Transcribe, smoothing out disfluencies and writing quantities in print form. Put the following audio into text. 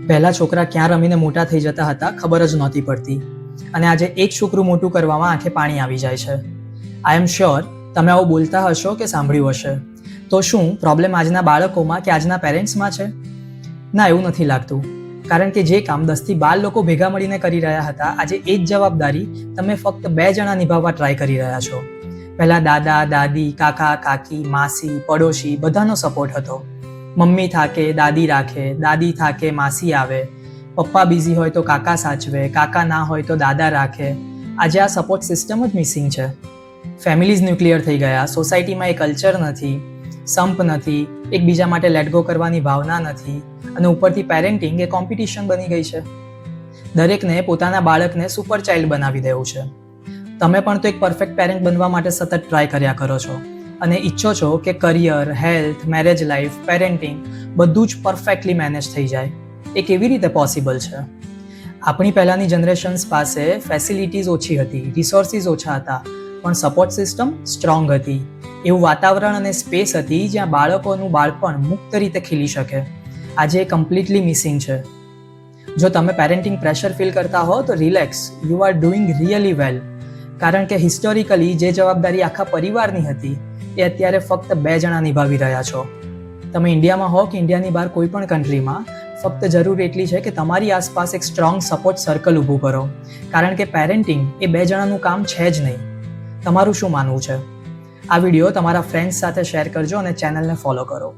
પહેલા છોકરા ક્યાં રમીને મોટા થઈ જતા હતા ખબર જ નહોતી પડતી, અને આજે એક છોકરું મોટું કરવામાં આંખે પાણી આવી જાય છે. આઈ એમ શ્યોર તમે આવું બોલતા હશો કે સાંભળ્યું હશે. તો શું પ્રોબ્લેમ આજના બાળકોમાં કે આજના પેરેન્ટ્સમાં છે? ના, એવું નથી લાગતું. કારણ કે જે કામ 10 થી 12 લોકો ભેગા મળીને કરી રહ્યા હતા, આજે એ જ જવાબદારી તમે ફક્ત 2 જણા નિભાવવા ટ્રાય કરી રહ્યા છો. પહેલા દાદા દાદી, કાકા કાકી, માસી, પડોશી બધાનો સપોર્ટ હતો. મમ્મી થાકે દાદી રાખે, દાદી થાકે માસી આવે, પપ્પા બિઝી હોય તો કાકા સાચવે, કાકા ના હોય તો દાદા રાખે. આજે આ સપોર્ટ સિસ્ટમ જ મિસિંગ છે. ફેમિલીઝ ન્યુક્લિયર થઈ ગયા, સોસાયટીમાં એ કલ્ચર નથી, સંપ નથી, એકબીજા માટે લેટ ગો કરવાની ભાવના નથી, અને ઉપરથી પેરેન્ટિંગ એ કોમ્પિટિશન બની ગઈ છે. દરેકને પોતાના બાળકને સુપર ચાઇલ્ડ બનાવી દેવું છે. તમે પણ તો એક પરફેક્ટ પેરેન્ટ બનવા માટે સતત ટ્રાય કર્યા કરો છો અને ઈચ્છો છો કે career, health, marriage life, parenting બધું જ પરફેક્ટલી મેનેજ થઈ જાય. એ કેવી રીતે પોસિબલ છે? આપણી પહેલાંની જનરેશન્સ પાસે ફેસિલિટીઝ ઓછી હતી, રિસોર્સિસ ઓછા હતા, પણ સપોર્ટ સિસ્ટમ સ્ટ્રોંગ હતી. એવું વાતાવરણ અને સ્પેસ હતી જ્યાં બાળકોનું બાળપણ મુક્ત રીતે ખીલી શકે. આજે એ કમ્પ્લીટલી મિસિંગ છે. જો તમે પેરેન્ટિંગ પ્રેશર ફીલ કરતા હો તો relax, you are doing really well. કારણ કે હિસ્ટોરિકલી જે જવાબદારી આખા પરિવારની હતી એ અત્યારે ફક્ત 2 જણા નિભાવી રહ્યા છો. તમે ઇન્ડિયામાં હો કે ઇન્ડિયાની બહાર કોઈ પણ કન્ટ્રીમાં, ફક્ત જરૂર એટલી છે કે તમારી આસપાસ એક સ્ટ્રોંગ સપોર્ટ સર્કલ ઊભું કરો. કારણ કે પેરેન્ટિંગ એ 2 જણાનું કામ છે જ નહીં. તમારું શું માનવું છે? આ વિડીયો તમારા ફ્રેન્ડ્સ સાથે શેર કરજો અને ચેનલને ફોલો કરો.